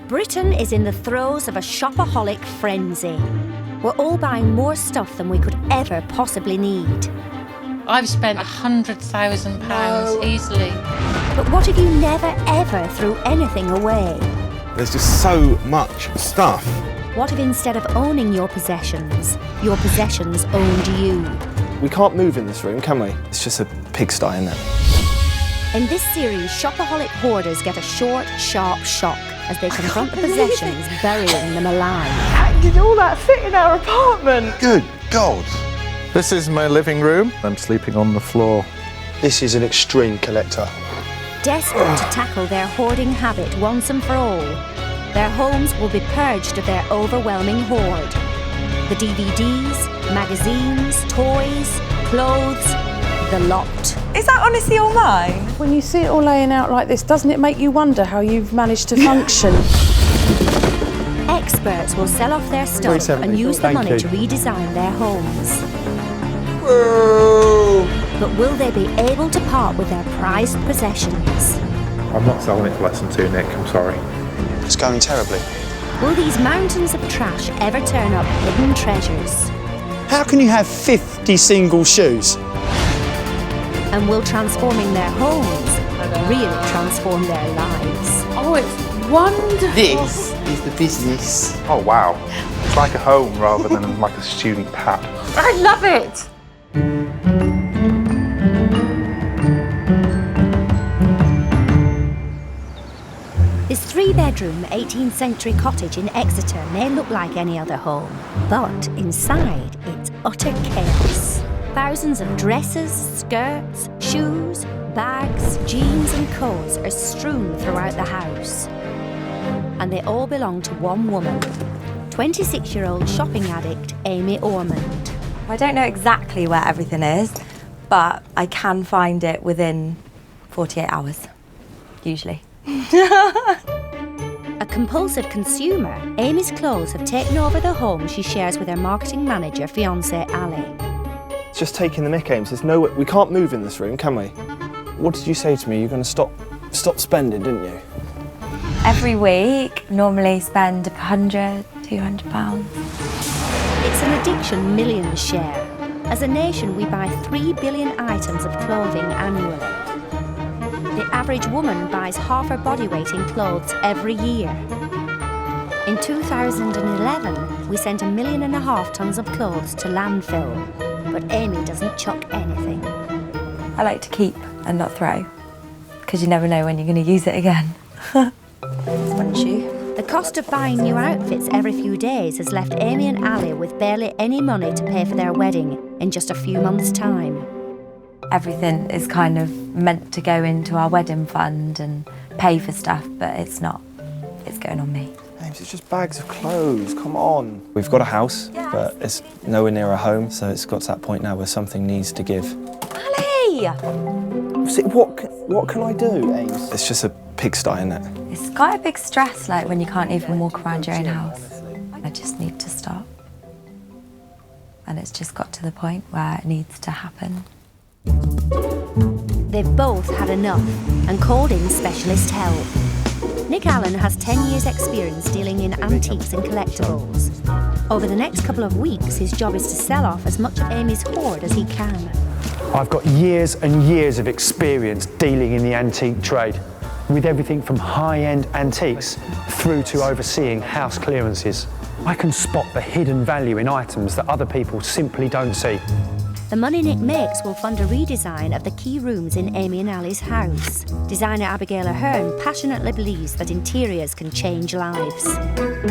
Britain is in the throes of a shopaholic frenzy. We're all buying more stuff than we could ever possibly need. I've spent £100,000 easily. But what if you never ever threw anything away? There's just so much stuff. What if instead of owning your possessions owned you? We can't move in this room, can we? It's just a pigsty, isn't it? In this series, shopaholic hoarders get a short, sharp shock as they confront the possessions, burying them alive. How did all that fit in our apartment? Good God. This is my living room. I'm sleeping on the floor. This is an extreme collector. Desperate to tackle their hoarding habit once and for all, their homes will be purged of their overwhelming hoard. The DVDs, magazines, toys, clothes, the lot. Is that honestly all mine? When you see it all laying out like this, doesn't it make you wonder how you've managed to function? Experts will sell off their stuff and use the money to redesign their homes. Whoa. But will they be able to part with their prized possessions? I'm not selling it for less than 2, Nick, I'm sorry. It's going terribly. Will these mountains of trash ever turn up hidden treasures? How can you have 50 single shoes? And will transforming their homes really transform their lives? Oh, it's wonderful. This is the business. Oh, wow. It's like a home rather than like a student pad. I love it. This 3-bedroom 18th century cottage in Exeter may look like any other home, but inside it's utter chaos. Thousands of dresses, skirts, shoes, bags, jeans and coats are strewn throughout the house. And they all belong to one woman, 26-year-old shopping addict Amy Ormond. I don't know exactly where everything is, but I can find it within 48 hours, usually. A compulsive consumer, Amy's clothes have taken over the home she shares with her marketing manager, fiancée Ali. It's just taking the mick, Ames. There's no way. We can't move in this room, can we? What did you say to me? You're going to stop spending, didn't you? Every week, normally spend £100, £200. It's an addiction millions share. As a nation, we buy 3 billion items of clothing annually. The average woman buys half her body weight in clothes every year. In 2011, we sent 1.5 million tons of clothes to landfill, but Amy doesn't chuck anything. I like to keep and not throw, because you never know when you're going to use it again. It's one shoe. The cost of buying new outfits every few days has left Amy and Ali with barely any money to pay for their wedding in just a few months' time. Everything is kind of meant to go into our wedding fund and pay for stuff, but it's not. It's going on me. Ames, it's just bags of clothes, come on. We've got a house, but it's nowhere near a home, so it's got to that point now where something needs to give. Ali! See, what can I do, Ames? It's just a pigsty, isn't it? It's quite a big stress, like when you can't even walk around your own house. I just need to stop. And it's just got to the point where it needs to happen. They've both had enough and called in specialist help. Nick Allen has 10 years' experience dealing in antiques and collectibles. Over the next couple of weeks, his job is to sell off as much of Amy's hoard as he can. I've got years and years of experience dealing in the antique trade, with everything from high-end antiques through to overseeing house clearances. I can spot the hidden value in items that other people simply don't see. The money Nick makes will fund a redesign of the key rooms in Amy and Ali's house. Designer Abigail Ahern passionately believes that interiors can change lives.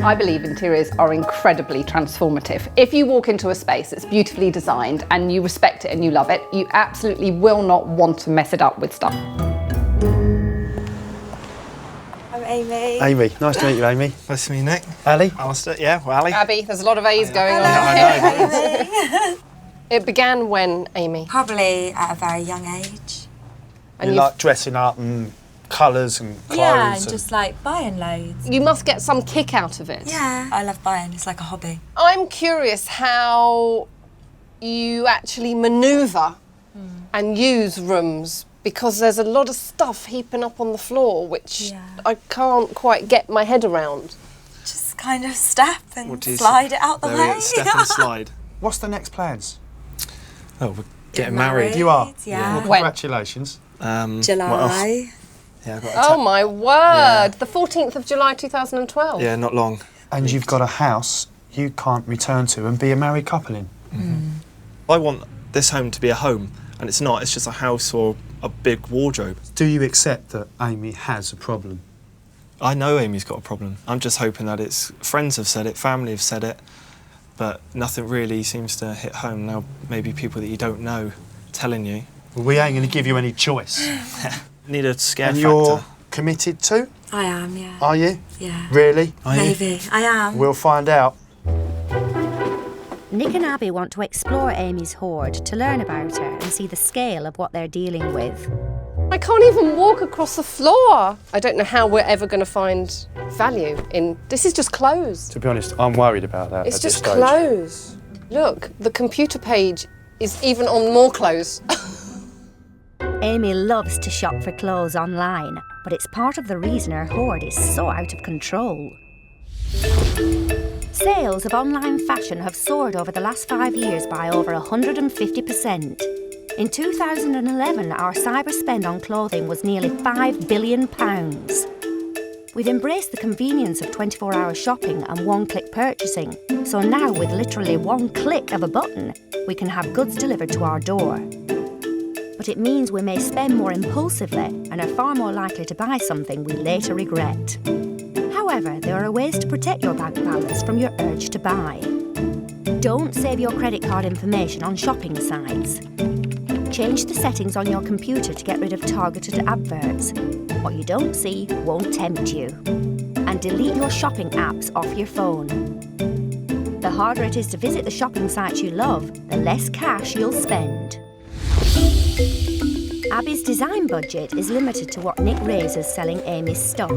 I believe interiors are incredibly transformative. If you walk into a space that's beautifully designed and you respect it and you love it, you absolutely will not want to mess it up with stuff. I'm Amy. Amy, nice to meet you, Amy. Nice to meet you, Nick. Ali? Alistair, yeah, well, Ali. Abby, there's a lot of A's going on. Hello. It began when, Amy? Probably at a very young age. And you like dressing up and colours and clothes? Yeah, and just like buying loads. You must get some kick out of it. Yeah, I love buying. It's like a hobby. I'm curious how you actually manoeuvre and use rooms because there's a lot of stuff heaping up on the floor, which I can't quite get my head around. Just kind of step and slide it out the way. Step and slide. What's the next plans? Oh, we're getting married. You are? Yeah. Well, congratulations. July. Yeah, I've got Oh my word! The 14th of July 2012. Yeah, not long. And you've got a house you can't return to and be a married couple in. I want this home to be a home, and it's not. It's just a house or a big wardrobe. Do you accept that Amy has a problem? I know Amy's got a problem. I'm just hoping that it's friends have said it, family have said it, but nothing really seems to hit home. Now, maybe people that you don't know telling you. Well, we ain't going to give you any choice. Need a scare And factor. you're committed to? I am, yeah. Are you? Yeah. Really? Maybe. I am. We'll find out. Nick and Abby want to explore Amy's hoard to learn about her and see the scale of what they're dealing with. I can't even walk across the floor. I don't know how we're ever going to find value in... This is just clothes. To be honest, I'm worried about that It's at this just stage. clothes. Look, the computer page is even on more clothes. Amy loves to shop for clothes online, but it's part of the reason her hoard is so out of control. Sales of online fashion have soared over the last 5 years by over 150%. In 2011, our cyber spend on clothing was nearly £5 billion. We've embraced the convenience of 24-hour shopping and one-click purchasing, so now with literally one click of a button, we can have goods delivered to our door. But it means we may spend more impulsively and are far more likely to buy something we later regret. However, there are ways to protect your bank balance from your urge to buy. Don't save your credit card information on shopping sites. Change the settings on your computer to get rid of targeted adverts. What you don't see won't tempt you. And delete your shopping apps off your phone. The harder it is to visit the shopping sites you love, the less cash you'll spend. Abby's design budget is limited to what Nick raises selling Amy's stuff.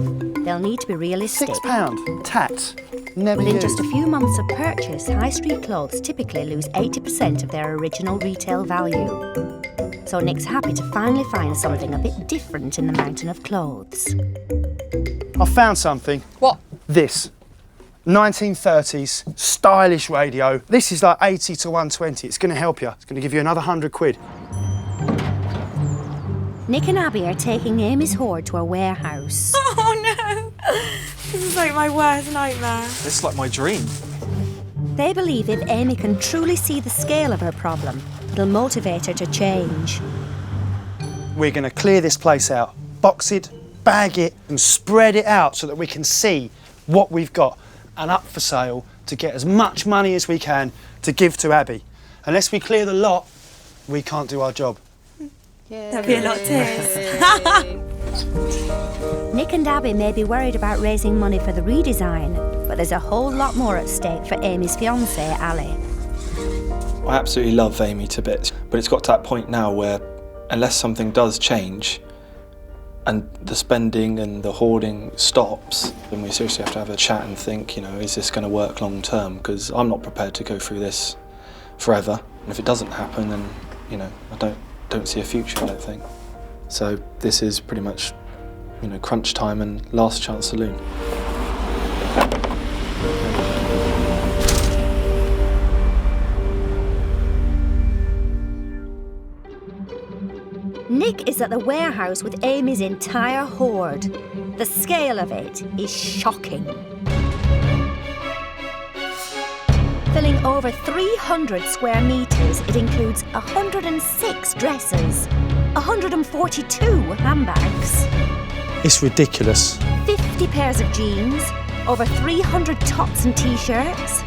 They'll need to be realistic. £6? Tats? Never Within used. just a few months of purchase, high street clothes typically lose 80% of their original retail value. So Nick's happy to finally find something a bit different in the mountain of clothes. I found something. What? This. 1930s, stylish radio. This is like 80 to 120. It's going to help you. It's going to give you another £100. Nick and Abby are taking Amy's hoard to a warehouse. Oh no! This is like my worst nightmare. This is like my dream. They believe if Amy can truly see the scale of her problem, it'll motivate her to change. We're going to clear this place out, box it, bag it, and spread it out so that we can see what we've got and up for sale to get as much money as we can to give to Abby. Unless we clear the lot, we can't do our job. There'll be a lot of tears. Nick and Abby may be worried about raising money for the redesign, but there's a whole lot more at stake for Amy's fiancée, Ali. I absolutely love Amy to bits, but it's got to that point now where unless something does change and the spending and the hoarding stops, then we seriously have to have a chat and think, you know, is this going to work long term? Because I'm not prepared to go through this forever. And if it doesn't happen, then, you know, I don't see a future, I don't think. So this is pretty much, you know, crunch time and last chance saloon. Nick is at the warehouse with Amy's entire hoard. The scale of it is shocking. Filling over 300 square metres, it includes 106 dresses, 142 handbags, It's ridiculous. 50 pairs of jeans, over 300 tops and t-shirts,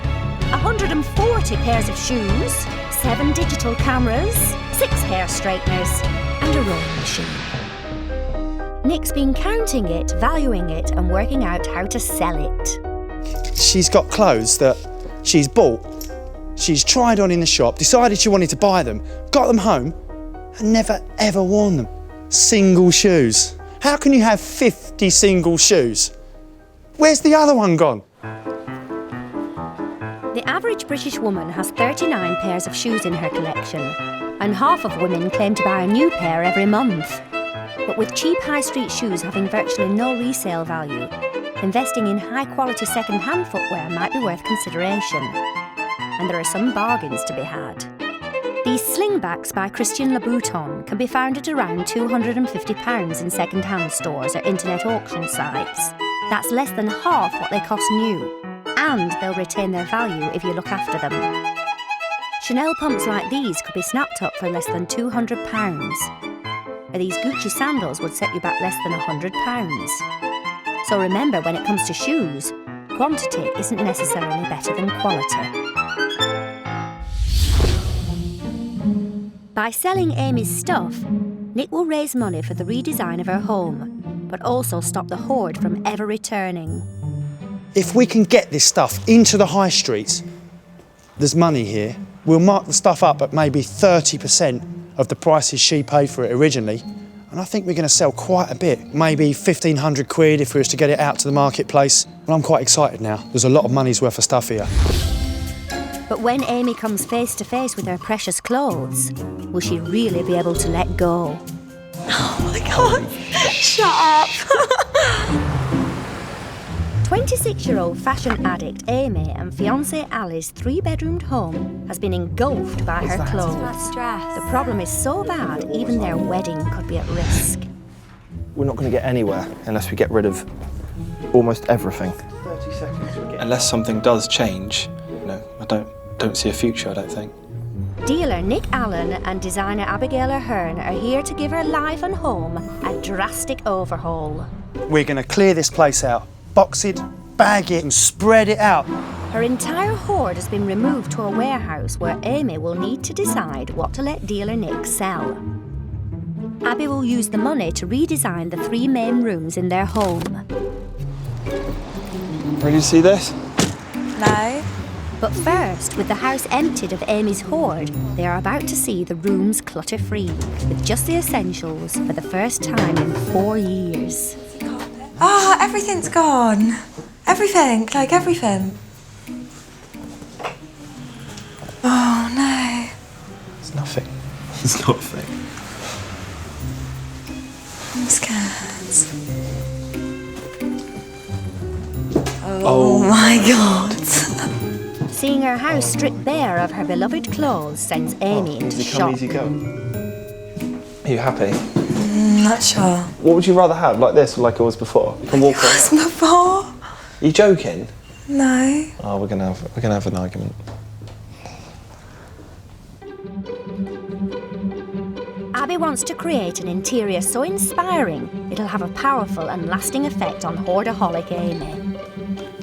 140 pairs of shoes, 7 digital cameras, 6 hair straighteners, and a rowing machine. Nick's been counting it, valuing it, and working out how to sell it. She's got clothes that she's bought, she's tried on in the shop, decided she wanted to buy them, got them home, and never ever worn them. Single shoes. How can you have 50 single shoes? Where's the other one gone? The average British woman has 39 pairs of shoes in her collection, and half of women claim to buy a new pair every month. But with cheap high street shoes having virtually no resale value, investing in high-quality second-hand footwear might be worth consideration. And there are some bargains to be had. These slingbacks by Christian Louboutin can be found at around £250 in second-hand stores or internet auction sites. That's less than half what they cost new, and they'll retain their value if you look after them. Chanel pumps like these could be snapped up for less than £200. Or these Gucci sandals would set you back less than £100. So remember, when it comes to shoes, quantity isn't necessarily better than quality. By selling Amy's stuff, Nick will raise money for the redesign of her home, but also stop the hoard from ever returning. If we can get this stuff into the high streets, there's money here. We'll mark the stuff up at maybe 30% of the prices she paid for it originally, and I think we're going to sell quite a bit, maybe 1,500 quid if we was to get it out to the marketplace. And I'm quite excited now. There's a lot of money's worth of stuff here. But when Amy comes face to face with her precious clothes, will she really be able to let go? Oh my God, shut up. 26-year-old fashion addict Amy and fiancé Ali's 3-bedroomed home has been engulfed by her clothes. The problem is so bad, even their wedding could be at risk. We're not going to get anywhere unless we get rid of almost everything. 30 seconds. Unless something does change, I don't see a future, I don't think. Dealer Nick Allen and designer Abigail Ahern are here to give her life and home a drastic overhaul. We're going to clear this place out, box it, bag it and spread it out. Her entire hoard has been removed to a warehouse where Amy will need to decide what to let dealer Nick sell. Abby will use the money to redesign the 3 main rooms in their home. Ready to see this? No. But first, with the house emptied of Amy's hoard, they are about to see the rooms clutter-free, with just the essentials for the first time in 4 years. Oh, everything's gone. Everything, like everything. Oh no. It's nothing. It's nothing. I'm scared. Oh my God. Seeing her house stripped bare of her beloved clothes sends Amy into easy shock. come, easy go. Are you happy? Not sure. What would you rather have, like this or like it was before? You can walk around. What's before? Are you joking? No. Oh, we're gonna have an argument. Abby wants to create an interior so inspiring it'll have a powerful and lasting effect on hoardaholic Amy.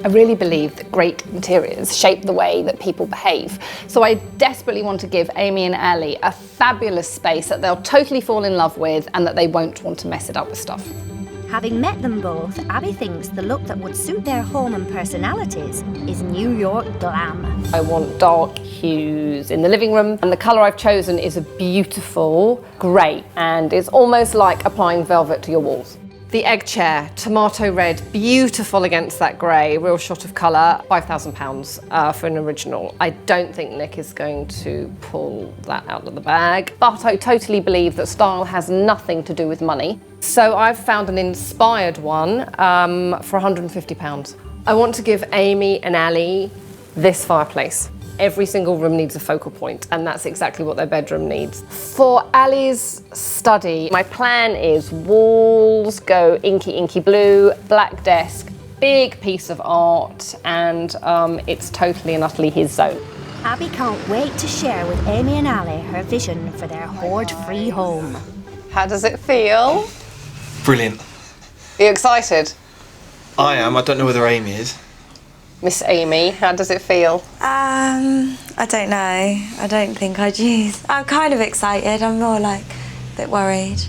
I really believe that great interiors shape the way that people behave. So I desperately want to give Amy and Ali a fabulous space that they'll totally fall in love with and that they won't want to mess it up with stuff. Having met them both, Abby thinks the look that would suit their home and personalities is New York glam. I want dark hues in the living room, and the colour I've chosen is a beautiful grey, and it's almost like applying velvet to your walls. The egg chair, tomato red, beautiful against that grey, real shot of colour, £5,000 for an original. I don't think Nick is going to pull that out of the bag, but I totally believe that style has nothing to do with money. So I've found an inspired one for £150. I want to give Amy and Ali this fireplace. Every single room needs a focal point, and that's exactly what their bedroom needs. For Ali's study, my plan is walls go inky blue, black desk, big piece of art, and it's totally and utterly his zone. Abby can't wait to share with Amy and Ali her vision for their hoard-free home. How does it feel? Brilliant. Are you excited? I am. I don't know whether Amy is. Miss Amy, how does it feel? I don't know. I don't think I'd use. I'm kind of excited. I'm more like a bit worried.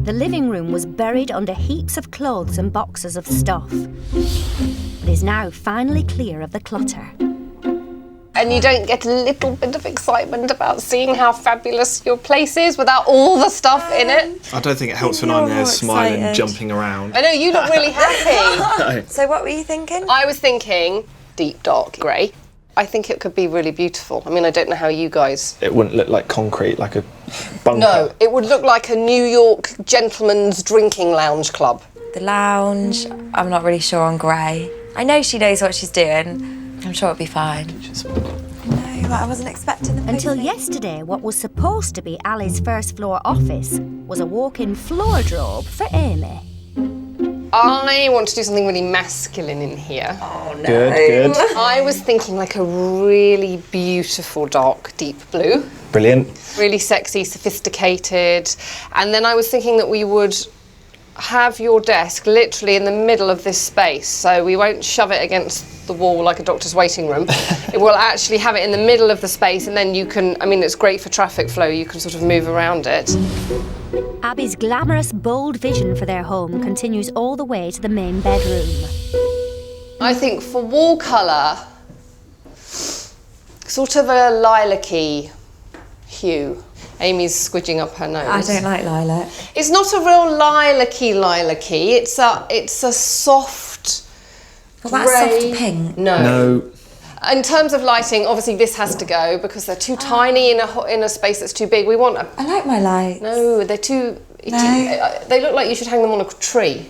The living room was buried under heaps of clothes and boxes of stuff, but is now finally clear of the clutter. And you don't get a little bit of excitement about seeing how fabulous your place is without all the stuff in it? I don't think it helps when I'm there smiling, excited. jumping around. I know, you look really happy. No. So what were you thinking? I was thinking deep dark grey. I think it could be really beautiful. I mean, I don't know how you guys... It wouldn't look like concrete, like a bunker. No, it would look like a New York gentleman's drinking lounge club. The lounge, I'm not really sure on grey. I know she knows what she's doing. I'm sure it'll be fine. No, but I wasn't expecting them. Until yesterday, what was supposed to be Ali's first floor office was a walk-in wardrobe for Amy. I want to do something really masculine in here. Oh, no. Good. I was thinking like a really beautiful dark deep blue. Brilliant. Really sexy, sophisticated. And then I was thinking that we would have your desk literally in the middle of this space, so we won't shove it against the wall like a doctor's waiting room. It will actually have it in the middle of the space, and then you can, I mean, it's great for traffic flow, you can sort of move around it. Abby's glamorous, bold vision for their home continues all the way to the main bedroom. I think for wall colour, sort of a lilac-y hue. Amy's squidging up her nose. I don't like lilac. It's not a real lilac-y. It's a soft What about grey. soft pink? No. In terms of lighting, obviously this has to go because they're too tiny in a space that's too big. We want a... I like my lights. No, they're too... They look like you should hang them on a tree.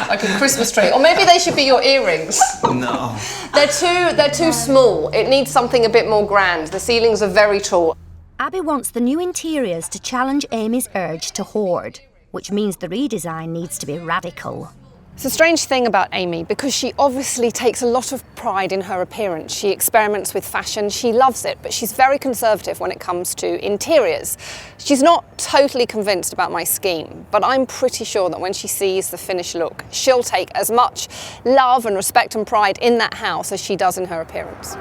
Like a Christmas tree. Or maybe they should be your earrings. No. They're too small. It needs something a bit more grand. The ceilings are very tall. Abby wants the new interiors to challenge Amy's urge to hoard, which means the redesign needs to be radical. It's a strange thing about Amy because she obviously takes a lot of pride in her appearance. She experiments with fashion, she loves it, but she's very conservative when it comes to interiors. She's not totally convinced about my scheme, but I'm pretty sure that when she sees the finished look, she'll take as much love and respect and pride in that house as she does in her appearance.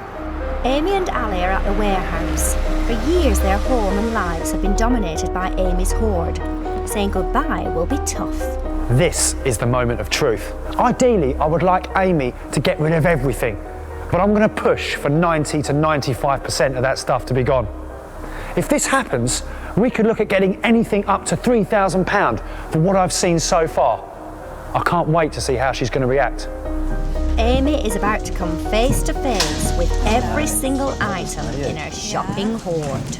Amy and Ali are at the warehouse. For years, their home and lives have been dominated by Amy's hoard. Saying goodbye will be tough. This is the moment of truth. Ideally, I would like Amy to get rid of everything, but I'm going to push for 90 to 95% of that stuff to be gone. If this happens, we could look at getting anything up to £3,000 for what I've seen so far. I can't wait to see how she's going to react. Amy is about to come face to face with every single item in her shopping hoard.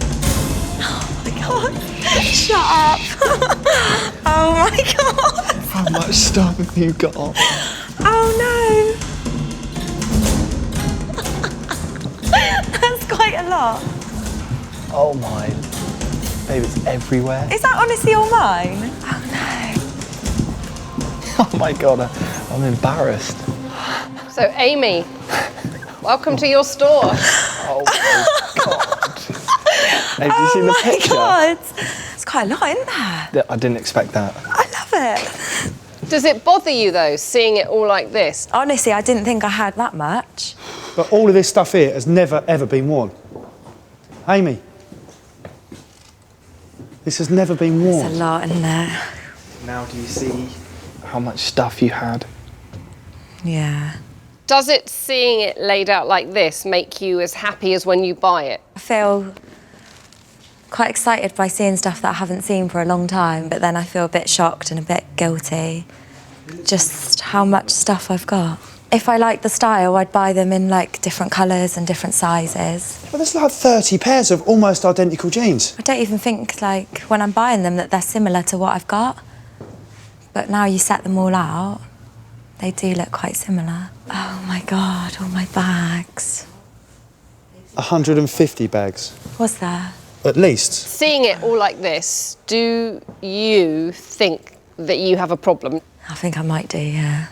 Oh my god. Shut up. Oh my god. How much stuff have you got? Oh no. That's quite a lot. Oh my. Babe, it's everywhere. Is that honestly all mine? Oh no. Oh my god, I'm embarrassed. So Amy, welcome to your store. Oh my god. Have you seen the picture? Oh my god. It's quite a lot, isn't there? I didn't expect that. I love it. Does it bother you though, seeing it all like this? Honestly, I didn't think I had that much. But all of this stuff here has never, ever been worn. Amy, this has never been worn. There's a lot in there. Now do you see how much stuff you had? Yeah. Does it, seeing it laid out like this, make you as happy as when you buy it? I feel quite excited by seeing stuff that I haven't seen for a long time, but then I feel a bit shocked and a bit guilty. Just how much stuff I've got. If I liked the style, I'd buy them in like different colours and different sizes. Well, there's like 30 pairs of almost identical jeans. I don't even think, like, when I'm buying them that they're similar to what I've got. But now you set them all out, they do look quite similar. Oh my God, all my bags. 150 bags. Was there? At least. Seeing it all like this, do you think that you have a problem? I think I might do, yeah.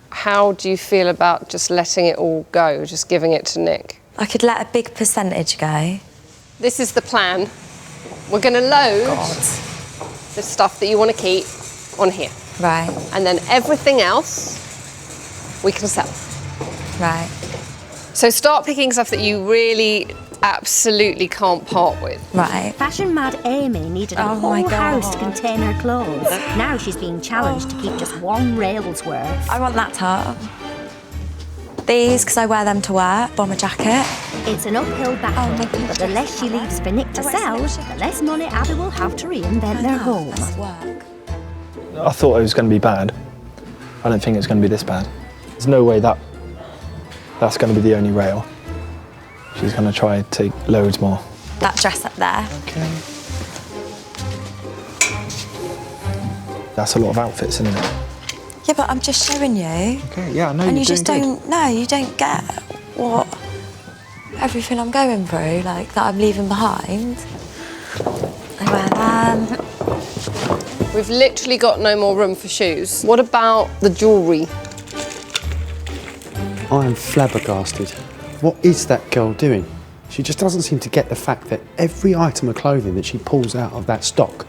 How do you feel about just letting it all go, just giving it to Nick? I could let a big percentage go. This is the plan. We're going to load the stuff that you want to keep on here. Right. And then everything else we can sell. Right. So start picking stuff that you really absolutely can't part with. Right. Fashion mad Amy needed a whole house to contain her clothes. Now she's being challenged to keep just one rail's worth. I want that top. These, because I wear them to work. Bomber jacket. It's an uphill battle, but the less she leaves for Nick to sell, the less money Abby will have to reinvent their home. I thought it was going to be bad. I don't think it's going to be this bad. There's no way that's going to be the only rail. She's going to try to take loads more. That dress up there. Okay. That's a lot of outfits, isn't it? Yeah, but I'm just showing you. Okay, yeah, I know. And you just don't, no, you don't get what, everything I'm going through, like, that I'm leaving behind. I wear them. We've literally got no more room for shoes. What about the jewellery? I am flabbergasted. What is that girl doing? She just doesn't seem to get the fact that every item of clothing that she pulls out of that stock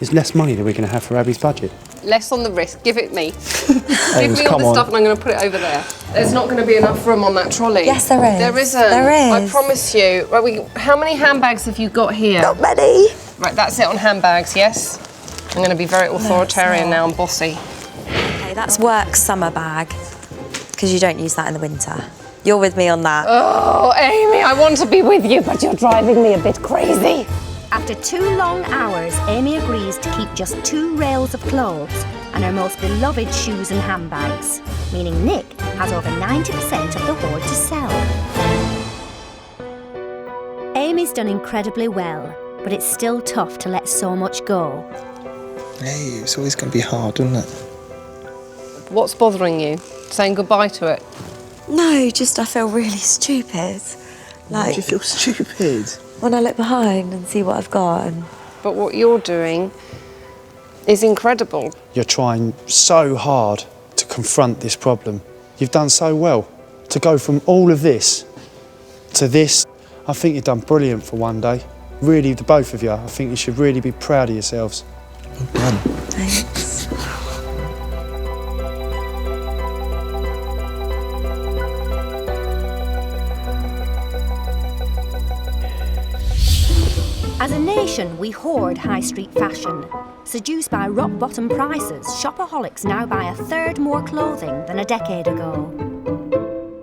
is less money than we're going to have for Abby's budget. Less on the wrist, give it me. Give me all the stuff and I'm going to put it over there. There's not going to be enough room on that trolley. Yes, there is. There isn't. There is. I promise you. Right, how many handbags have you got here? Not many. Right, that's it on handbags, yes? I'm going to be very authoritarian now and bossy. Okay, that's work summer bag, because you don't use that in the winter. You're with me on that. Oh, Amy, I want to be with you, but you're driving me a bit crazy. After 2 long hours, Amy agrees to keep just 2 rails of clothes and her most beloved shoes and handbags, meaning Nick has over 90% of the hoard to sell. Amy's done incredibly well, but it's still tough to let so much go. Hey, it's always going to be hard, isn't it? What's bothering you? Saying goodbye to it? No, just I feel really stupid. Why do you feel stupid? When I look behind and see what I've got. And... But what you're doing is incredible. You're trying so hard to confront this problem. You've done so well. To go from all of this to this, I think you've done brilliant for one day. Really, the both of you, I think you should really be proud of yourselves. Well done. Thanks. As a nation, we hoard high street fashion. Seduced by rock-bottom prices, shopaholics now buy a third more clothing than a decade ago.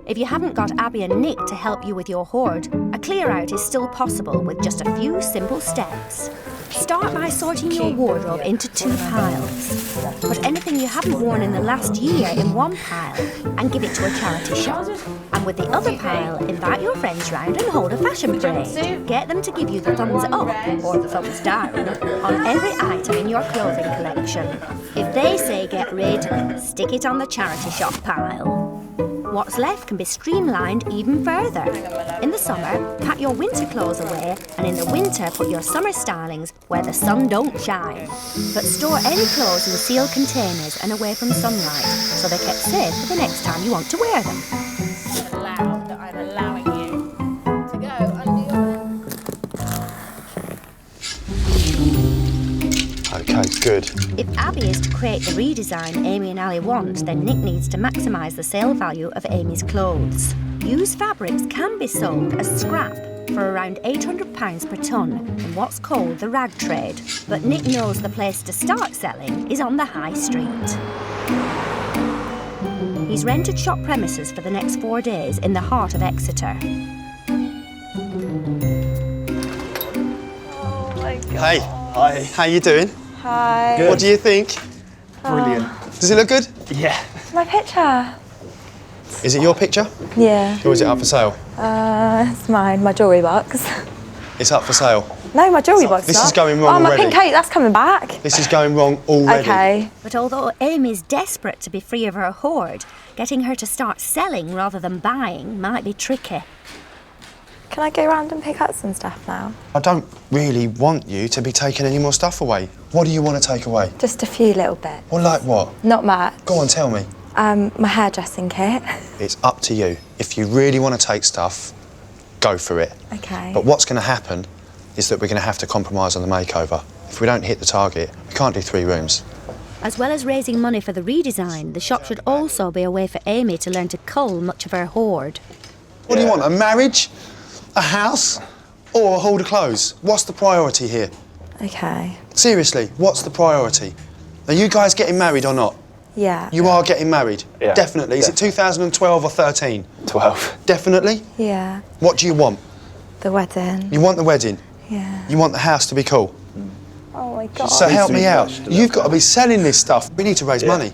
If you haven't got Abby and Nick to help you with your hoard, a clear-out is still possible with just a few simple steps. Start by sorting your wardrobe into 2 piles. Put anything you haven't worn in the last year in one pile and give it to a charity shop. And with the other pile, invite your friends round and hold a fashion parade. Get them to give you the thumbs up or the thumbs down on every item in your clothing collection. If they say get rid, stick it on the charity shop pile. What's left can be streamlined even further. In the summer, pack your winter clothes away, and in the winter, put your summer stylings where the sun don't shine. But store any clothes in sealed containers and away from sunlight, so they're kept safe for the next time you want to wear them. I'm allowing you to go under your... Okay, good. If Abby is to create the redesign Amy and Ali want, then Nick needs to maximise the sale value of Amy's clothes. Used fabrics can be sold as scrap for around £800 per tonne in what's called the rag trade. But Nick knows the place to start selling is on the high street. He's rented shop premises for the next 4 days in the heart of Exeter. Oh my God. Hey, hi. How you doing? Hi. Good. What do you think? Brilliant. Does it look good? Yeah. My picture. Is it your picture? Yeah. Or is it up for sale? It's mine, my jewellery box. It's up for sale. No, my jewellery box. This is going wrong my already. pink cake, that's coming back. This is going wrong already. Okay. But although Amy's desperate to be free of her hoard, getting her to start selling rather than buying might be tricky. Can I go around and pick up some stuff now? I don't really want you to be taking any more stuff away. What do you want to take away? Just a few little bits. Well, like what? Not much. Go on, tell me. My hairdressing kit. It's up to you. If you really want to take stuff, go for it. Okay. But what's going to happen is that we're going to have to compromise on the makeover. If we don't hit the target, we can't do 3 rooms. As well as raising money for the redesign, the shop should also be a way for Amy to learn to cull much of her hoard. What do you want, a marriage, a house, or a haul of clothes? What's the priority here? Okay. Seriously, what's the priority? Are you guys getting married or not? Yeah. You are getting married? Yeah. Definitely. Is it 2012 or 13? 12. Definitely? Yeah. What do you want? The wedding. You want the wedding? Yeah. You want the house to be cool? Oh my God. So help me out. You've got to be selling this stuff. We need to raise money.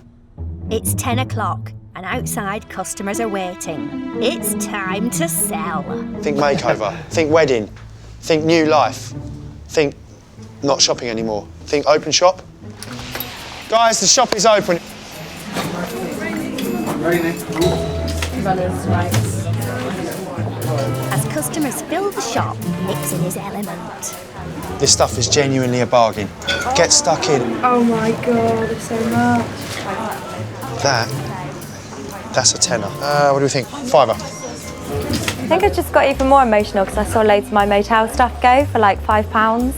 It's 10 o'clock. and outside customers are waiting. It's time to sell. Think makeover, think wedding, think new life, think not shopping anymore, think open shop. Guys, the shop is open. As customers fill the shop, Nick's in his element. This stuff is genuinely a bargain. Get stuck in. Oh my God, there's so much. That's a tenner. What do we think? £5. I think I just got even more emotional because I saw loads of my motel stuff go for like £5.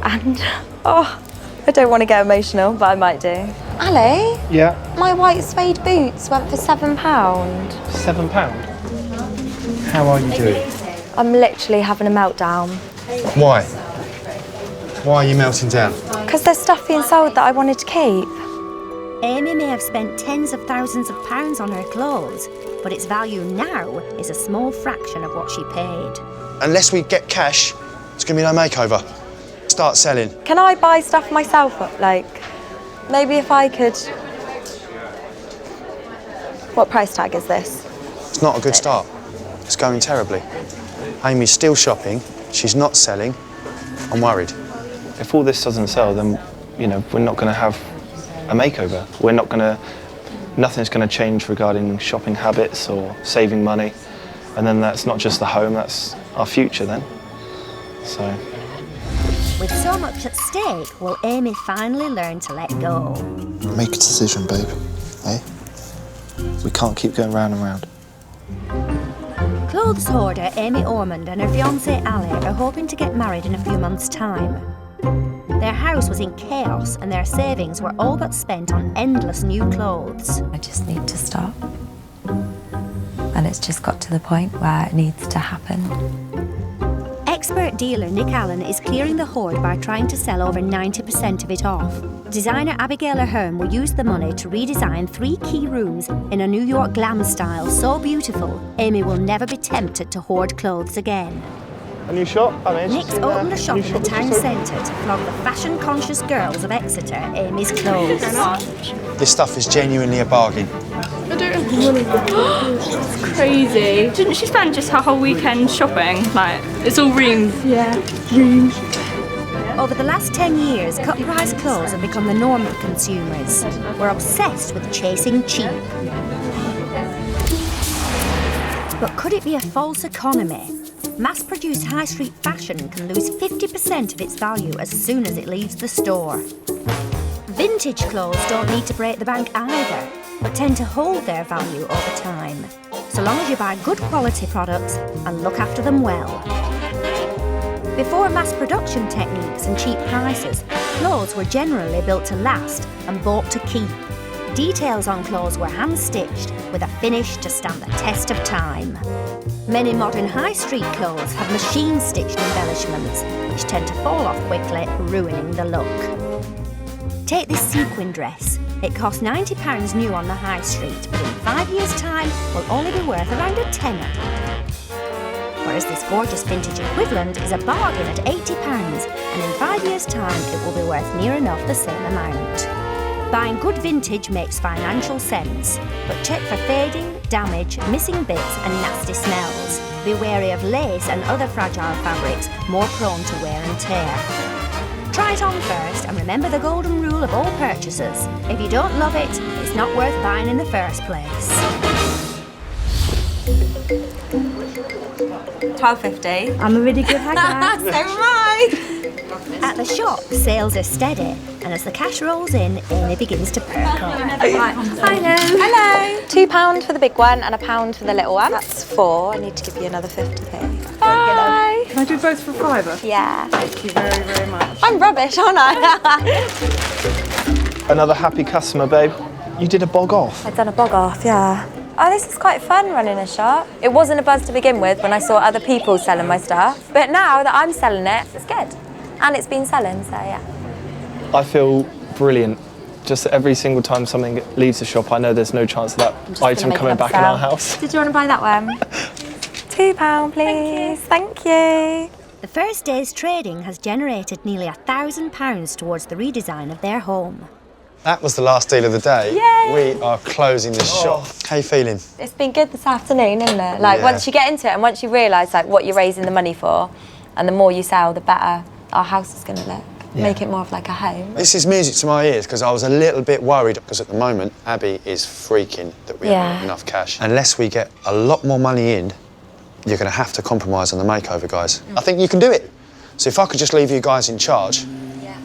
And, oh, I don't want to get emotional, but I might do. Ali? Yeah. My white suede boots went for £7. £7? How are you doing? I'm literally having a meltdown. Why? Why are you melting down? Because there's stuff being sold that I wanted to keep. Amy may have spent tens of thousands of pounds on her clothes, but its value now is a small fraction of what she paid. Unless we get cash, it's going to be no makeover. Start selling. Can I buy stuff myself? Like, maybe if I could... What price tag is this? It's not a good start. It's going terribly. Amy's still shopping. She's not selling. I'm worried. If all this doesn't sell, then, you know, we're not going to have a makeover. We're not going to, nothing's going to change regarding shopping habits or saving money. And then that's not just the home, that's our future then. So. With so much at stake, will Amy finally learn to let go? Make a decision, babe. Eh? We can't keep going round and round. Clothes hoarder Amy Ormond and her fiancé Ali are hoping to get married in a few months' time. Their house was in chaos and their savings were all but spent on endless new clothes. I just need to stop. And it's just got to the point where it needs to happen. Expert dealer Nick Allen is clearing the hoard by trying to sell over 90% of it off. Designer Abigail Ahern will use the money to redesign 3 key rooms in a New York glam style so beautiful, Amy will never be tempted to hoard clothes again. A new shop? Nick's opened a shop in the town centre to flog the fashion-conscious girls of Exeter Amy's clothes. This stuff is genuinely a bargain. I don't have money. It's crazy. Didn't she spend just her whole weekend shopping? Like, it's all rooms. Yeah, rooms. Over the last 10 years, cut-price clothes have become the norm for consumers. We're obsessed with chasing cheap. But could it be a false economy? Mass-produced high street fashion can lose 50% of its value as soon as it leaves the store. Vintage clothes don't need to break the bank either, but tend to hold their value over time, so long as you buy good quality products and look after them well. Before mass production techniques and cheap prices, clothes were generally built to last and bought to keep. Details on clothes were hand-stitched with a finish to stand the test of time. Many modern high street clothes have machine-stitched embellishments, which tend to fall off quickly, ruining the look. Take this sequin dress. It costs £90 new on the high street, but in 5 years' time will only be worth around a tenner. Whereas this gorgeous vintage equivalent is a bargain at £80, and in 5 years' time it will be worth near enough the same amount. Buying good vintage makes financial sense, but check for fading, damage, missing bits and nasty smells. Be wary of lace and other fragile fabrics more prone to wear and tear. Try it on first and remember the golden rule of all purchases. If you don't love it, it's not worth buying in the first place. £12.50. I'm a really good hagger. So am I. At the shop, sales are steady, and as the cash rolls in, Amy begins to perk up. Hello. Hello. £2 for the big one and £1 for the little one. That's 4. I need to give you another 50p. Bye. Can I do both for £5? Yeah. Thank you very, very much. I'm rubbish, aren't I? Another happy customer, babe. You did a bog off. I've done a bog off, yeah. Oh, this is quite fun running a shop. It wasn't a buzz to begin with when I saw other people selling my stuff, but now that I'm selling it, it's good. And it's been selling, so yeah. I feel brilliant. Just every single time something leaves the shop, I know there's no chance of that item coming back in our house. Did you want to buy that one? £2, please. Thank you. The first day's trading has generated nearly £1,000 towards the redesign of their home. That was the last deal of the day. Yay! We are closing this shop. How you feeling? It's been good this afternoon, isn't it? Like, Yeah. once you get into it and once you realise, like, what you're raising the money for, and the more you sell, the better our house is going to look. Yeah. Make it more of like a home. This is music to my ears because I was a little bit worried because at the moment Abby is freaking that we haven't got enough cash. Unless we get a lot more money in, you're going to have to compromise on the makeover, guys. I think you can do it. So if I could just leave you guys in charge,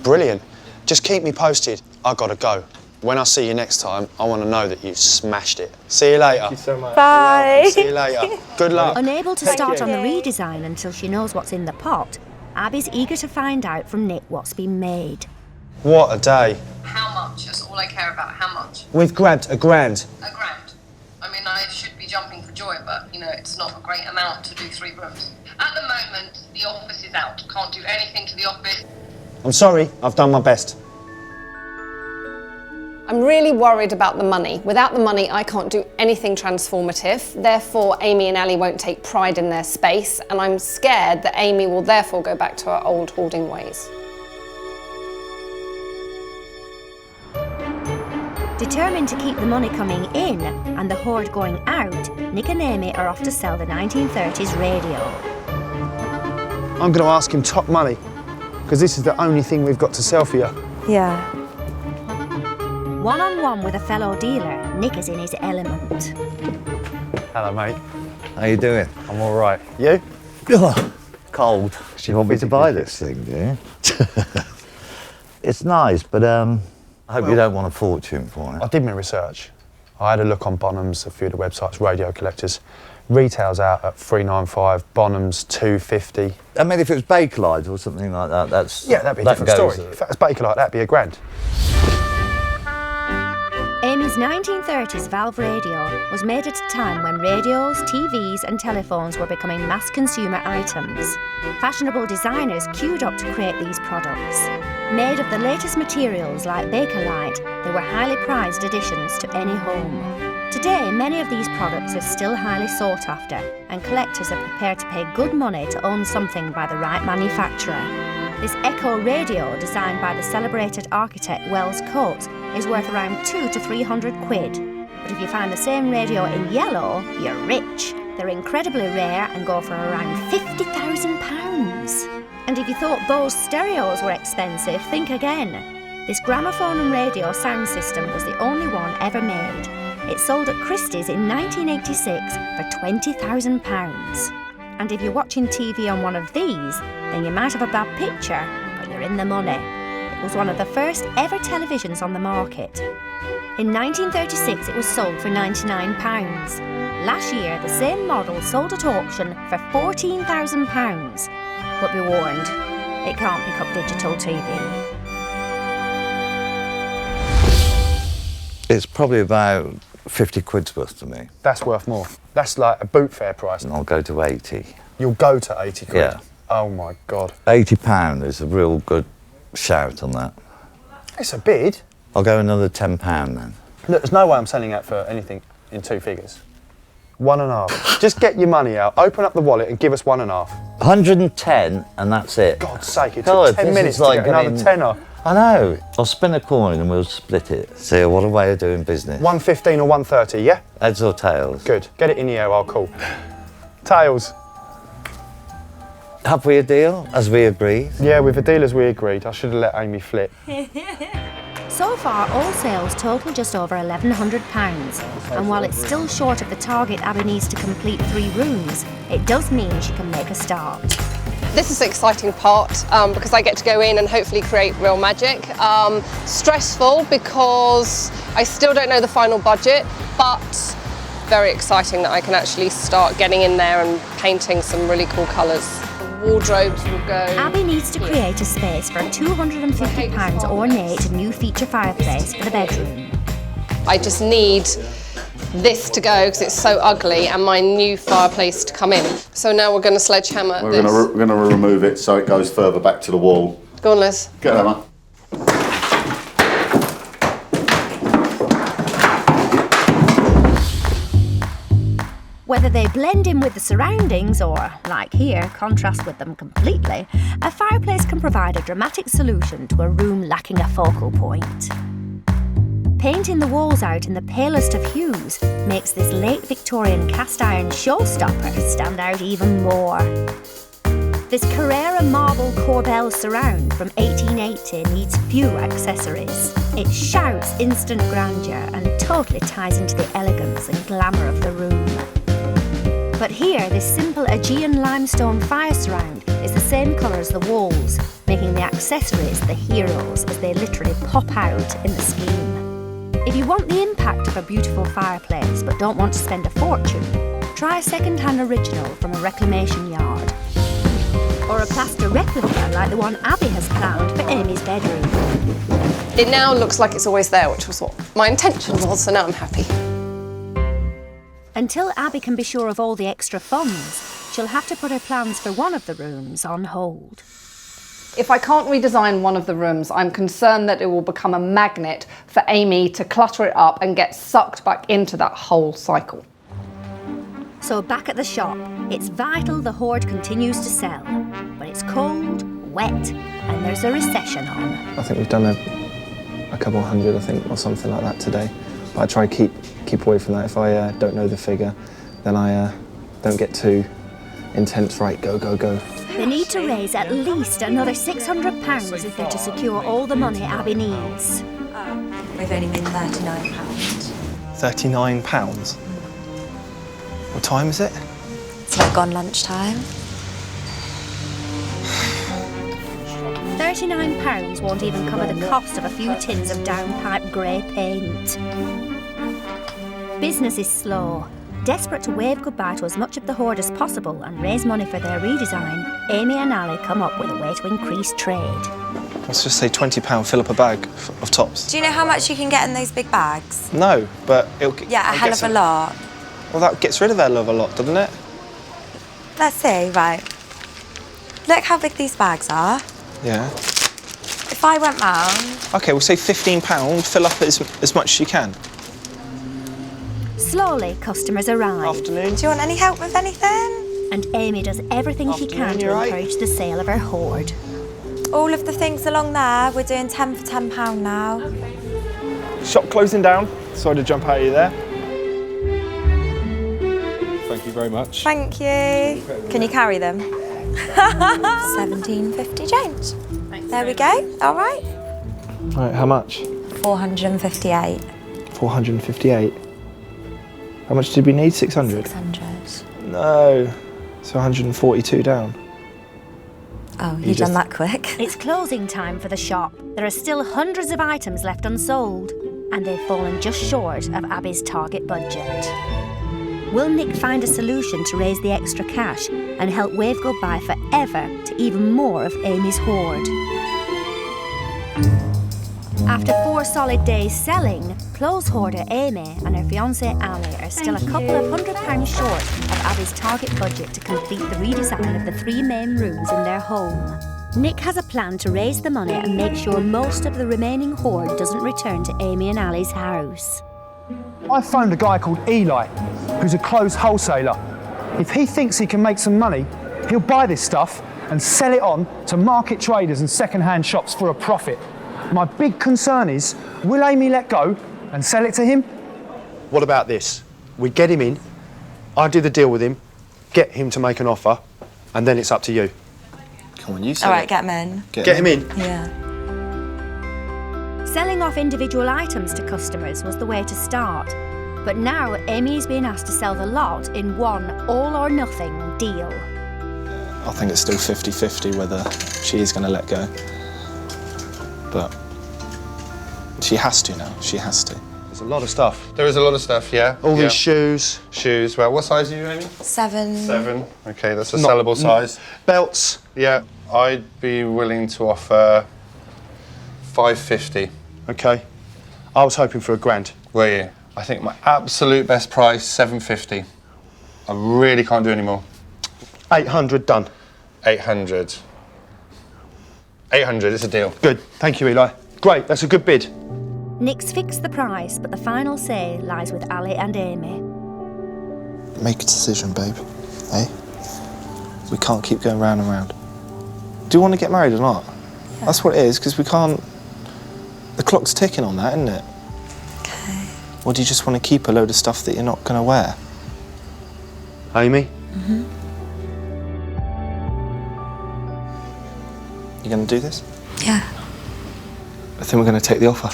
brilliant. Just keep me posted. I got to go. When I see you next time, I want to know that you smashed it. See you later. Thank you so much. Bye. See you later. Good luck. Unable to start on the redesign until she knows what's in the pot, Abby's eager to find out from Nick what's been made. What a day. How much? That's all I care about. How much? We've grabbed £1 grand. £1 grand. I mean, I should be jumping for joy, but, you know, it's not a great amount to do 3 rooms. At the moment, the office is out. Can't do anything to the office. I'm sorry, I've done my best. I'm really worried about the money. Without the money, I can't do anything transformative. Therefore, Amy and Ellie won't take pride in their space, and I'm scared that Amy will therefore go back to her old hoarding ways. Determined to keep the money coming in and the hoard going out, Nick and Amy are off to sell the 1930s radio. I'm going to ask him top money, because this is the only thing we've got to sell for you. Yeah. One-on-one with a fellow dealer, Nick is in his element. Hello, mate. How you doing? I'm all right. You? Cold. Do you want me to buy this thing, do you? It's nice, but I hope you don't want a fortune for it. I did my research. I had a look on Bonhams, a few of the websites, radio collectors. Retail's out at $395, Bonhams $250. I mean, if it was Bakelite or something like that, that's... Yeah, that'd be a different story. If that was Bakelite, that'd be £1 grand. Amy's 1930s valve radio was made at a time when radios, TVs and telephones were becoming mass consumer items. Fashionable designers queued up to create these products. Made of the latest materials like Bakelite, they were highly prized additions to any home. Today, many of these products are still highly sought after, and collectors are prepared to pay good money to own something by the right manufacturer. This Echo radio, designed by the celebrated architect Wells Coates, is worth around 200 to 300 quid. But if you find the same radio in yellow, you're rich. They're incredibly rare and go for around £50,000. And if you thought Bose stereos were expensive, think again. This gramophone and radio sound system was the only one ever made. It sold at Christie's in 1986 for £20,000. And if you're watching TV on one of these, then you might have a bad picture, but you're in the money. It was one of the first ever televisions on the market. In 1936, it was sold for £99. Last year, the same model sold at auction for £14,000. But be warned, it can't pick up digital TV. It's probably about 50 quid's worth to me. That's worth more. That's like a boot fair price. And I'll go to 80. You'll go to 80 quid? Yeah. Oh my God. £80 is a real good shout on that. It's a bid. I'll go another £10 then. Look, there's no way I'm selling out for anything in 2 figures. 1.5. Just get your money out, open up the wallet and give us 1.5. 110 and that's it. God's sake, it took 10 minutes to get another tenner. I know. I'll spin a coin and we'll split it. See, what a way of doing business. 115 or 130, yeah? Heads or tails? Good. Get it in the air, I'll call. Tails. Have we a deal, as we agreed? Yeah, with the deal as we agreed. I should have let Amy flip. So far, all sales total just over £1,100. And while it's still short of the target Abby needs to complete 3 rooms, it does mean she can make a start. This is the exciting part because I get to go in and hopefully create real magic. Stressful because I still don't know the final budget, but very exciting that I can actually start getting in there and painting some really cool colours. Wardrobes will go. Abby needs to create a space for a £250 ornate new feature fireplace for the bedroom. I just need this to go because it's so ugly and my new fireplace to come in. So now we're going to sledgehammer We're this. going to remove it so it goes further back to the wall. Go on, Liz. Get that, Emma. Whether they blend in with the surroundings or, like here, contrast with them completely, a fireplace can provide a dramatic solution to a room lacking a focal point. Painting the walls out in the palest of hues makes this late Victorian cast iron showstopper stand out even more. This Carrera marble Corbel surround from 1880 needs few accessories. It shouts instant grandeur and totally ties into the elegance and glamour of the room. But here, this simple Aegean limestone fire surround is the same colour as the walls, making the accessories the heroes as they literally pop out in the scheme. If you want the impact of a beautiful fireplace but don't want to spend a fortune, try a second-hand original from a reclamation yard. Or a plaster replica like the one Abby has planned for Amy's bedroom. It now looks like it's always there, which was what my intention was, so now I'm happy. Until Abby can be sure of all the extra funds, she'll have to put her plans for one of the rooms on hold. If I can't redesign one of the rooms, I'm concerned that it will become a magnet for Amy to clutter it up and get sucked back into that whole cycle. So back at the shop, it's vital the hoard continues to sell. But it's cold, wet, and there's a recession on. I think we've done a couple hundred, I think, or something like that today. But I try to keep away from that. If I don't know the figure, then I don't get too intense. Right, go, go, go. They need to raise at least another £600 if they're to secure all the money Abby needs. We've only made £39. £39? What time is it? It's not gone lunchtime. £39 won't even cover the cost of a few tins of downpipe grey paint. Business is slow. Desperate to wave goodbye to as much of the hoard as possible and raise money for their redesign, Amy and Ali come up with a way to increase trade. Let's just say £20, fill up a bag of tops. Do you know how much you can get in those big bags? No, but it'll... Yeah, a hell of a lot. Well, that gets rid of their love a lot, doesn't it? Let's see, right. Look how big these bags are. Yeah. If I went round... OK, we'll say £15, fill up as much as you can. Slowly, customers arrive. Afternoon. Do you want any help with anything? And Amy does everything she can to encourage the sale of her hoard. All of the things along there, we're doing 10 for £10 now. Shop closing down. Sorry to jump out of you there. Thank you very much. Thank you. Can you carry them? £17.50 change. There we go. All right. Right, how much? 458. 458. How much did we need? 600? 600. No. So 142 down. Oh, you've done that quick. It's closing time for the shop. There are still hundreds of items left unsold, and they've fallen just short of Abby's target budget. Will Nick find a solution to raise the extra cash and help wave goodbye forever to even more of Amy's hoard? After 4 solid days selling, clothes hoarder Amy and her fiancé Ali are still a couple of £100 short of Abby's target budget to complete the redesign of the 3 main rooms in their home. Nick has a plan to raise the money and make sure most of the remaining hoard doesn't return to Amy and Ali's house. I phoned a guy called Eli, who's a clothes wholesaler. If he thinks he can make some money, he'll buy this stuff and sell it on to market traders and second-hand shops for a profit. My big concern is, will Amy let go and sell it to him? What about this? We get him in, I do the deal with him, get him to make an offer, and then it's up to you. Come on, you say All right, get him in. Get him in? Yeah. Selling off individual items to customers was the way to start. But now Amy is being asked to sell the lot in one all-or-nothing deal. I think it's still 50-50 whether she is going to let go. But she has to now, she has to. There's a lot of stuff. There is a lot of stuff, yeah. All these shoes. Shoes, well, what size are you, Amy? 7. 7, okay, that's a sellable size. Belts. Yeah, I'd be willing to offer £550. Okay. I was hoping for £1,000. Were you? I think my absolute best price, £750. I really can't do any more. 800 done. 800. 800, it's a deal. Good, thank you, Eli. Great, that's a good bid. Nick's fixed the price, but the final say lies with Ali and Amy. Make a decision, babe. Eh? We can't keep going round and round. Do you want to get married or not? Yeah. That's what it is, because we can't... The clock's ticking on that, isn't it? Or do you just want to keep a load of stuff that you're not going to wear? Amy? Mm-hmm. You going to do this? Yeah. I think we're going to take the offer.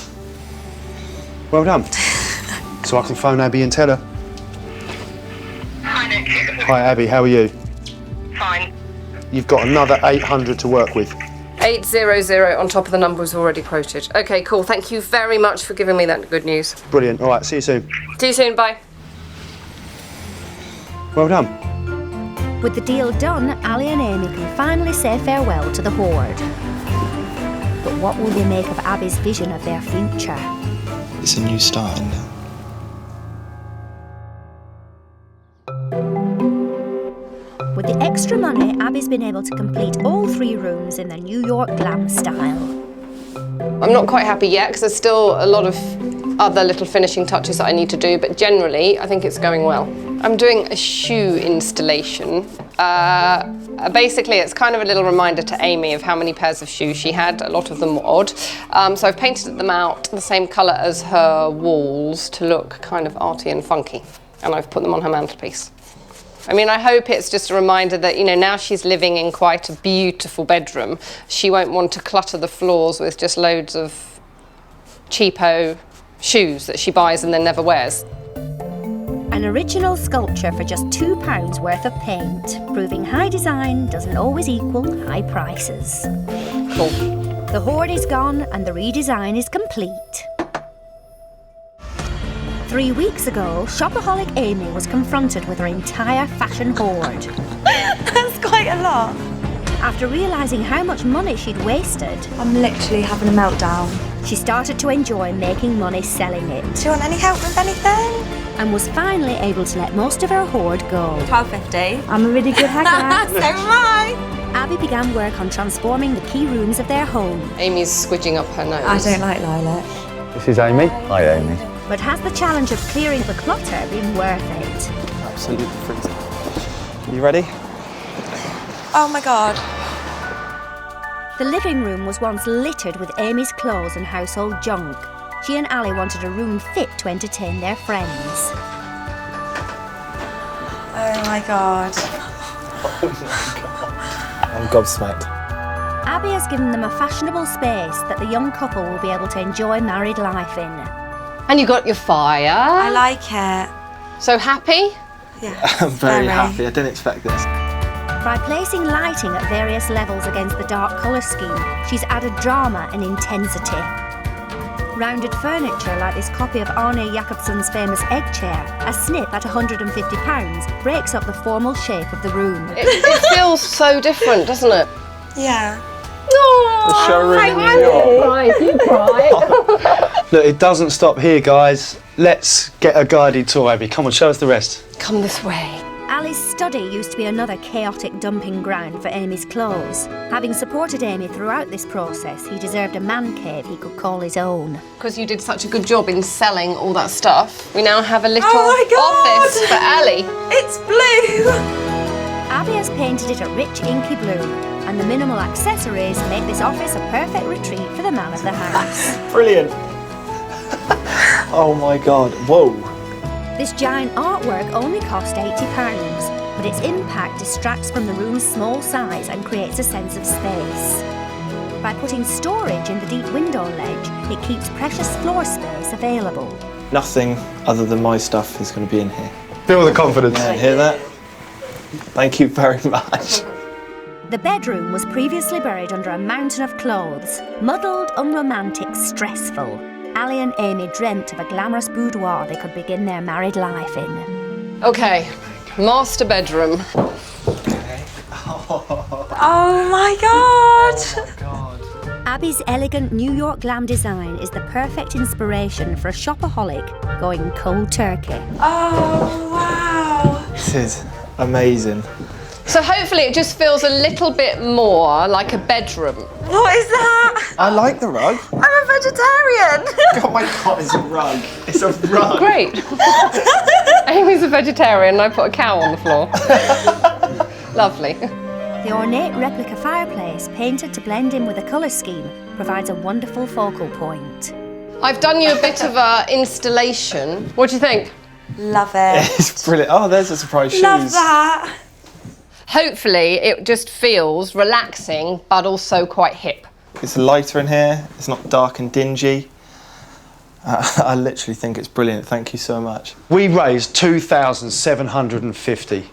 Well done. So I can phone Abby and tell her. Hi, Nick. Hi, Abby, how are you? Fine. You've got another 800 to work with. 800 on top of the numbers already quoted. Okay, cool. Thank you very much for giving me that good news. Brilliant. All right, see you soon. See you soon. Bye. Well done. With the deal done, Ali and Amy can finally say farewell to the hoard. But what will they make of Abby's vision of their future? It's a new start, isn't it? With the extra money, Abby's been able to complete all 3 rooms in the New York glam style. I'm not quite happy yet because there's still a lot of other little finishing touches that I need to do, but generally I think it's going well. I'm doing a shoe installation. Basically, it's kind of a little reminder to Amy of how many pairs of shoes she had. A lot of them were odd. So I've painted them out the same colour as her walls to look kind of arty and funky. And I've put them on her mantelpiece. I mean, I hope it's just a reminder that, you know, now she's living in quite a beautiful bedroom, she won't want to clutter the floors with just loads of cheapo shoes that she buys and then never wears. An original sculpture for just £2 worth of paint, proving high design doesn't always equal high prices. Cool. The hoard is gone and the redesign is complete. 3 weeks ago, shopaholic Amy was confronted with her entire fashion hoard. That's quite a lot. After realising how much money she'd wasted, I'm literally having a meltdown. She started to enjoy making money selling it. Do you want any help with anything? And was finally able to let most of her hoard go. £12.50. I'm a really good hacker. So am I. Abby began work on transforming the key rooms of their home. Amy's squidging up her nose. I don't like lilac. This is Amy. Hi, Amy. But has the challenge of clearing the clutter been worth it? Absolutely freezing. You ready? Oh my God. The living room was once littered with Amy's clothes and household junk. She and Ali wanted a room fit to entertain their friends. Oh my God. I'm gobsmacked. Abby has given them a fashionable space that the young couple will be able to enjoy married life in. And you got your fire. I like it. So happy? Yeah. I'm very happy. I didn't expect this. By placing lighting at various levels against the dark colour scheme, she's added drama and intensity. Rounded furniture like this copy of Arne Jacobsen's famous egg chair, a snip at £150, breaks up the formal shape of the room. It feels so different, doesn't it? Yeah. The showroom in New York. You cry. Look, it doesn't stop here, guys. Let's get a guided tour, Abby. Come on, show us the rest. Come this way. Ali's study used to be another chaotic dumping ground for Amy's clothes. Having supported Amy throughout this process, he deserved a man cave he could call his own. Because you did such a good job in selling all that stuff, we now have a little office for Ali. It's blue. Abby has painted it a rich inky blue, and the minimal accessories make this office a perfect retreat for the man of the house. Brilliant. Oh my God. Whoa. This giant artwork only cost £80, but its impact distracts from the room's small size and creates a sense of space. By putting storage in the deep window ledge, it keeps precious floor space available. Nothing other than my stuff is going to be in here. Feel the confidence. Yeah, hear that? Thank you very much. The bedroom was previously buried under a mountain of clothes. Muddled, unromantic, stressful. Ali and Amy dreamt of a glamorous boudoir they could begin their married life in. Okay, master bedroom. Oh my God. Abby's elegant New York glam design is the perfect inspiration for a shopaholic going cold turkey. Oh, wow. This is amazing. So hopefully it just feels a little bit more like a bedroom. What is that? I like the rug. I'm a vegetarian. Oh my God, it's a rug. It's a rug. Great. Amy's a vegetarian and I put a cow on the floor. Lovely. The ornate replica fireplace, painted to blend in with the colour scheme, provides a wonderful focal point. I've done you a bit of a installation. What do you think? Love it. It's brilliant. Oh, there's a surprise shoes. Love that. Hopefully it just feels relaxing, but also quite hip. It's lighter in here. It's not dark and dingy. I literally think it's brilliant. Thank you so much. We raised 2,750.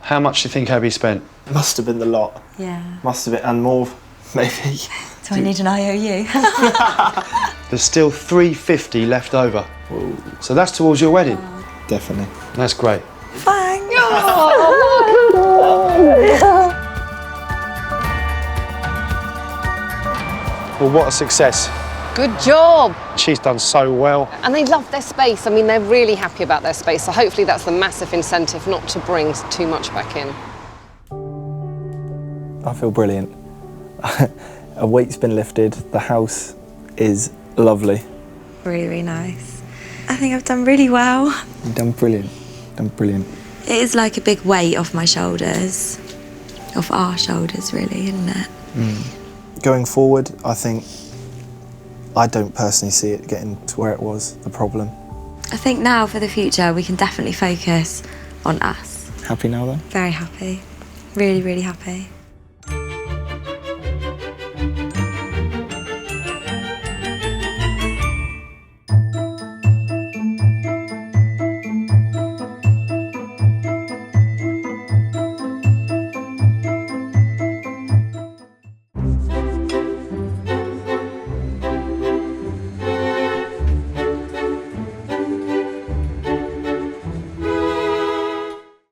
How much do you think Abby spent? Must have been the lot. Yeah. Must have been, and more, maybe. Do I need an IOU? There's still 350 left over. Whoa. So that's towards your wedding. Definitely. That's great. Thanks. Well, what a success. Good job. She's done so well. And they love their space. I mean, they're really happy about their space. So hopefully that's the massive incentive not to bring too much back in. I feel brilliant. A weight's been lifted. The house is lovely. Really, really nice. I think I've done really well. You've done brilliant. Done brilliant. It is like a big weight off my shoulders. Off our shoulders, really, isn't it? Going forward, I think I don't personally see it getting to where it was, the problem. I think now for the future we can definitely focus on us. Happy now then? Very happy. Really, really happy.